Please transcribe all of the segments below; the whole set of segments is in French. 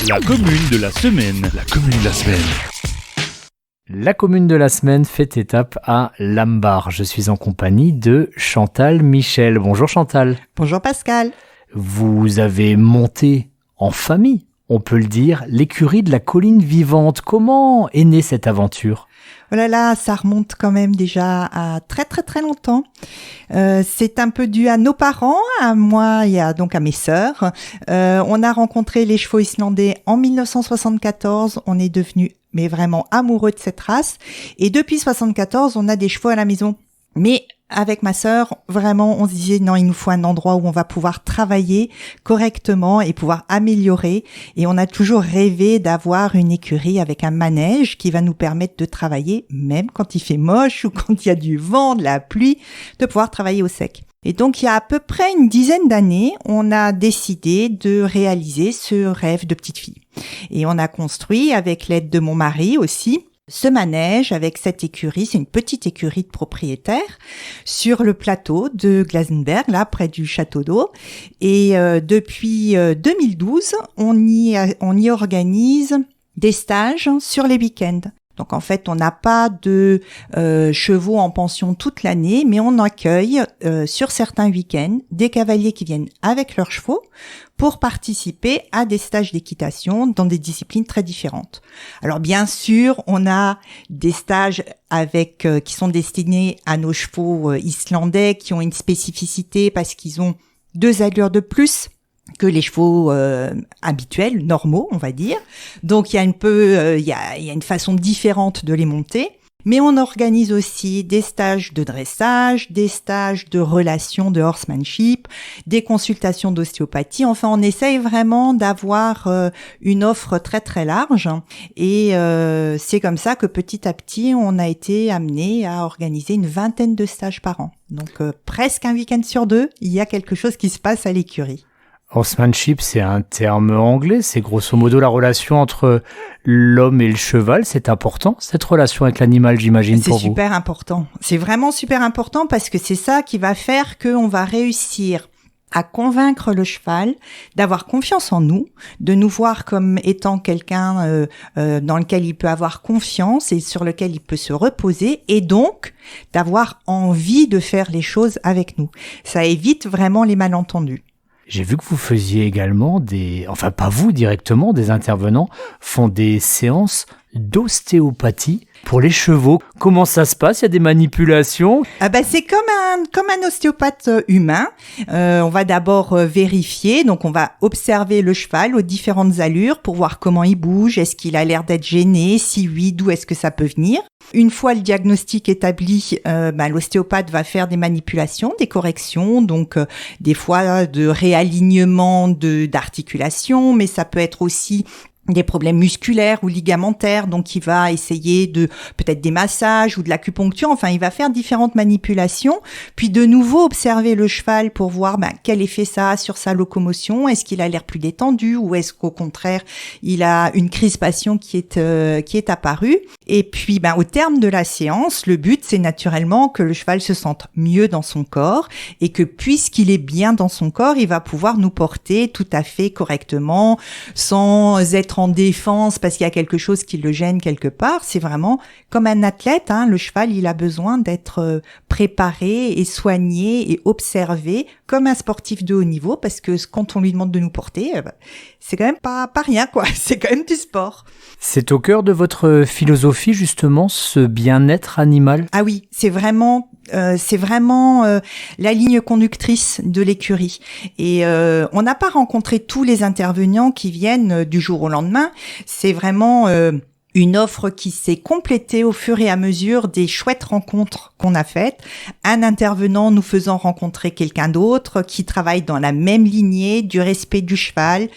La commune de la semaine. La commune de la semaine. La commune de la semaine fait étape à Lambar. Je suis en compagnie de Chantal Michel. Bonjour Chantal. Bonjour Pascal. Vous avez monté en famille, on peut le dire, l'écurie de la colline vivante. Comment est née cette aventure ? Oh là là, ça remonte quand même déjà à très longtemps. C'est un peu dû à nos parents, à moi et à mes sœurs. On a rencontré les chevaux islandais en 1974. On est devenus vraiment amoureux de cette race. Et depuis 1974, on a des chevaux à la maison. Mais avec ma sœur, vraiment, on se disait non, il nous faut un endroit où on va pouvoir travailler correctement et pouvoir améliorer. Et on a toujours rêvé d'avoir une écurie avec un manège qui va nous permettre de travailler, même quand il fait moche ou quand il y a du vent, de la pluie, de pouvoir travailler au sec. Et donc, il y a à peu près une dizaine d'années, on a décidé de réaliser ce rêve de petite fille. Et on a construit, avec l'aide de mon mari aussi, ce manège avec cette écurie, c'est une petite écurie de propriétaires sur le plateau de Glasenberg, là près du château d'eau. Et depuis 2012, on y organise des stages sur les week-ends. Donc en fait, on n'a pas de chevaux en pension toute l'année, mais on accueille sur certains week-ends des cavaliers qui viennent avec leurs chevaux pour participer à des stages d'équitation dans des disciplines très différentes. Alors bien sûr, on a des stages qui sont destinés à nos chevaux islandais qui ont une spécificité parce qu'ils ont 2 allures de plus que les chevaux habituels, normaux, on va dire. Donc il y a une façon différente de les monter. Mais on organise aussi des stages de dressage, des stages de relations de horsemanship, des consultations d'ostéopathie. Enfin, on essaye vraiment d'avoir une offre très large. Et c'est comme ça que petit à petit, on a été amené à organiser une 20aine de stages par an. Donc presque un week-end sur 2, il y a quelque chose qui se passe à l'écurie. Horsemanship, c'est un terme anglais, c'est grosso modo la relation entre l'homme et le cheval. C'est important, cette relation avec l'animal, j'imagine, pour vous. C'est super important. C'est vraiment super important parce que c'est ça qui va faire qu'on va réussir à convaincre le cheval d'avoir confiance en nous, de nous voir comme étant quelqu'un dans lequel il peut avoir confiance et sur lequel il peut se reposer, et donc d'avoir envie de faire les choses avec nous. Ça évite vraiment les malentendus. J'ai vu que vous faisiez également pas vous directement, des intervenants font des séances d'ostéopathie pour les chevaux. Comment ça se passe ? Il y a des manipulations ? C'est comme un ostéopathe humain. On va d'abord vérifier, donc on va observer le cheval aux différentes allures pour voir comment il bouge, est-ce qu'il a l'air d'être gêné, si oui, d'où est-ce que ça peut venir. Une fois le diagnostic établi, l'ostéopathe va faire des manipulations, des corrections, donc des fois de réalignement d'articulation, mais ça peut être aussi des problèmes musculaires ou ligamentaires, donc il va essayer de peut-être des massages ou de l'acupuncture, enfin il va faire différentes manipulations, puis de nouveau observer le cheval pour voir quel effet ça a sur sa locomotion, est-ce qu'il a l'air plus détendu ou est-ce qu'au contraire il a une crispation qui est apparue. Et puis au terme de la séance, le but c'est naturellement que le cheval se sente mieux dans son corps et que puisqu'il est bien dans son corps, il va pouvoir nous porter tout à fait correctement sans être en défense parce qu'il y a quelque chose qui le gêne quelque part. C'est vraiment comme un athlète, le cheval il a besoin d'être préparé et soigné et observé comme un sportif de haut niveau, parce que quand on lui demande de nous porter, c'est quand même pas rien quoi, c'est quand même du sport. C'est au cœur de votre philosophie justement, ce bien-être animal ? Ah oui, c'est vraiment la ligne conductrice de l'écurie. Et on n'a pas rencontré tous les intervenants qui viennent du jour au lendemain. C'est vraiment une offre qui s'est complétée au fur et à mesure des chouettes rencontres qu'on a faites. Un intervenant nous faisant rencontrer quelqu'un d'autre qui travaille dans la même lignée du respect du cheval,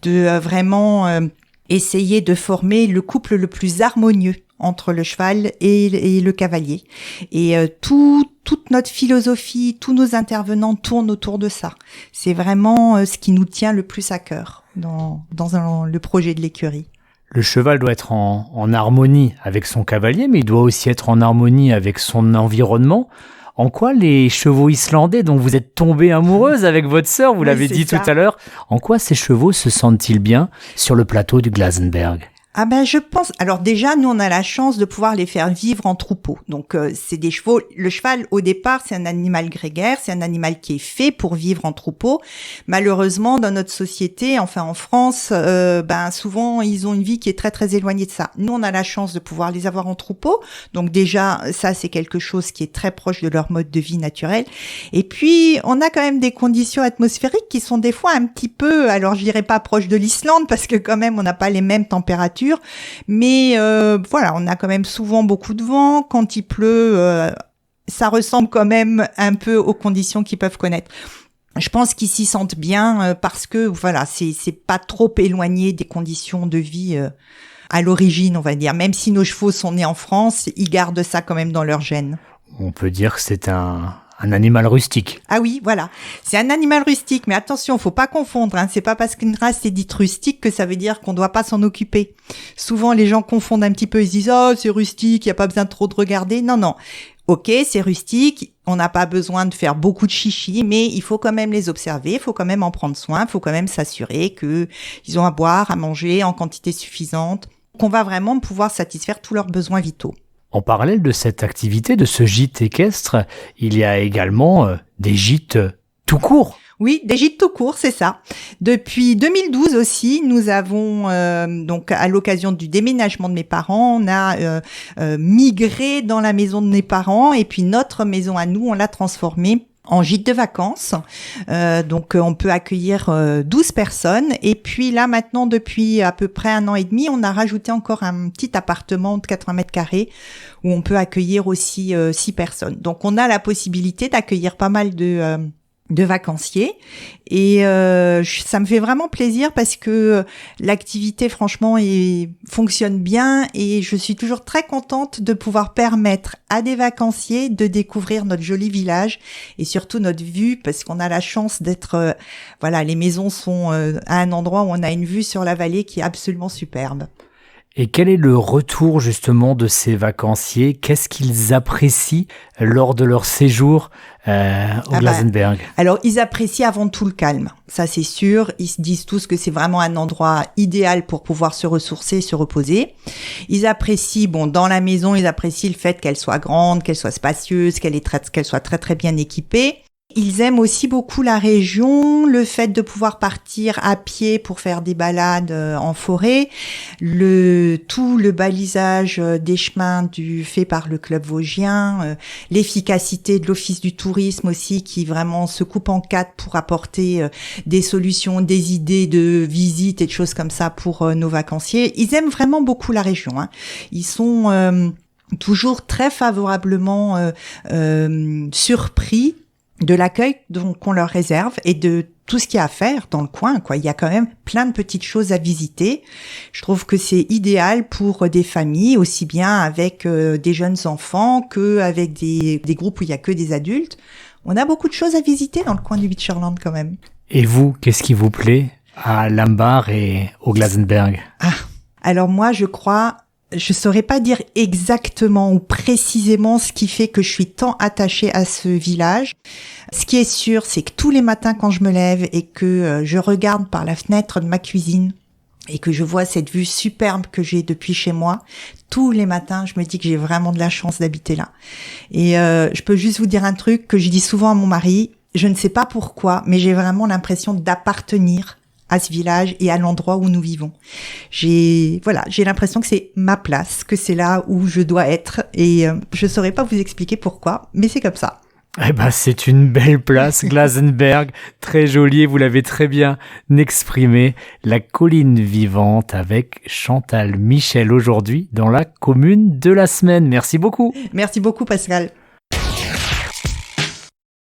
de vraiment essayer de former le couple le plus harmonieux entre le cheval et le cavalier. Et toute notre philosophie, tous nos intervenants tournent autour de ça. C'est vraiment ce qui nous tient le plus à cœur dans le projet de l'écurie. Le cheval doit être en harmonie avec son cavalier, mais il doit aussi être en harmonie avec son environnement. En quoi les chevaux islandais dont vous êtes tombée amoureuse avec votre sœur, vous Oui, l'avez c'est dit ça. tout à l'heure, en quoi ces chevaux se sentent-ils bien sur le plateau du Glasenberg? Ah ben je pense. Alors déjà, nous on a la chance de pouvoir les faire vivre en troupeau. Donc c'est des chevaux. Le cheval au départ, c'est un animal grégaire, c'est un animal qui est fait pour vivre en troupeau. Malheureusement, dans notre société, enfin en France, souvent ils ont une vie qui est très très éloignée de ça. Nous on a la chance de pouvoir les avoir en troupeau. Donc déjà, ça c'est quelque chose qui est très proche de leur mode de vie naturel. Et puis on a quand même des conditions atmosphériques qui sont des fois un petit peu, alors je dirais pas proche de l'Islande parce que quand même on n'a pas les mêmes températures. Mais voilà, on a quand même souvent beaucoup de vent. Quand il pleut, ça ressemble quand même un peu aux conditions qu'ils peuvent connaître. Je pense qu'ils s'y sentent bien parce que voilà, c'est pas trop éloigné des conditions de vie à l'origine, on va dire. Même si nos chevaux sont nés en France, ils gardent ça quand même dans leur gène. On peut dire que c'est un animal rustique. Ah oui, voilà. C'est un animal rustique, mais attention, faut pas confondre, hein. C'est pas parce qu'une race est dite rustique que ça veut dire qu'on doit pas s'en occuper. Souvent, les gens confondent un petit peu, ils se disent, oh, c'est rustique, il y a pas besoin de trop de regarder. Non, non. Ok, c'est rustique, on n'a pas besoin de faire beaucoup de chichi, mais il faut quand même les observer, il faut quand même en prendre soin, il faut quand même s'assurer que ils ont à boire, à manger en quantité suffisante, qu'on va vraiment pouvoir satisfaire tous leurs besoins vitaux. En parallèle de cette activité, de ce gîte équestre, il y a également des gîtes tout court. Oui, des gîtes tout court, c'est ça. Depuis 2012 aussi, nous avons, donc à l'occasion du déménagement de mes parents, on a migré dans la maison de mes parents et puis notre maison à nous, on l'a transformée en gîte de vacances. Donc on peut accueillir 12 personnes et puis là maintenant depuis à peu près 1 an et demi, on a rajouté encore un petit appartement de 80 mètres carrés où on peut accueillir aussi 6 personnes. Donc on a la possibilité d'accueillir pas mal de vacanciers et ça me fait vraiment plaisir parce que l'activité franchement fonctionne bien et je suis toujours très contente de pouvoir permettre à des vacanciers de découvrir notre joli village et surtout notre vue parce qu'on a la chance d'être les maisons sont à un endroit où on a une vue sur la vallée qui est absolument superbe. Et quel est le retour justement de ces vacanciers? Qu'est-ce qu'ils apprécient lors de leur séjour au Glasenberg? Alors, ils apprécient avant tout le calme, ça c'est sûr. Ils se disent tous que c'est vraiment un endroit idéal pour pouvoir se ressourcer, se reposer. Ils apprécient, dans la maison, ils apprécient le fait qu'elle soit grande, qu'elle soit spacieuse, qu'elle soit très très bien équipée. Ils aiment aussi beaucoup la région, le fait de pouvoir partir à pied pour faire des balades en forêt, tout le balisage des chemins fait par le club vosgien, l'efficacité de l'office du tourisme aussi qui vraiment se coupe en 4 pour apporter des solutions, des idées de visites et de choses comme ça pour nos vacanciers. Ils aiment vraiment beaucoup la région, hein. Ils sont toujours très favorablement surpris de l'accueil qu'on leur réserve et de tout ce qu'il y a à faire dans le coin, quoi. Il y a quand même plein de petites choses à visiter. Je trouve que c'est idéal pour des familles, aussi bien avec des jeunes enfants que avec des groupes où il y a que des adultes. On a beaucoup de choses à visiter dans le coin du Beacherland quand même. Et vous, qu'est-ce qui vous plaît à Lambar et au Glasenberg? Alors moi, je saurais pas dire exactement ou précisément ce qui fait que je suis tant attachée à ce village. Ce qui est sûr, c'est que tous les matins quand je me lève et que je regarde par la fenêtre de ma cuisine et que je vois cette vue superbe que j'ai depuis chez moi, tous les matins, je me dis que j'ai vraiment de la chance d'habiter là. Et je peux juste vous dire un truc que je dis souvent à mon mari, je ne sais pas pourquoi, mais j'ai vraiment l'impression d'appartenir à ce village et à l'endroit où nous vivons. J'ai l'impression que c'est ma place, que c'est là où je dois être et je saurais pas vous expliquer pourquoi, mais c'est comme ça. Eh ben, c'est une belle place, Glasenberg, très jolie et vous l'avez très bien exprimé. La colline vivante avec Chantal Michel aujourd'hui dans la commune de la semaine. Merci beaucoup. Merci beaucoup Pascal.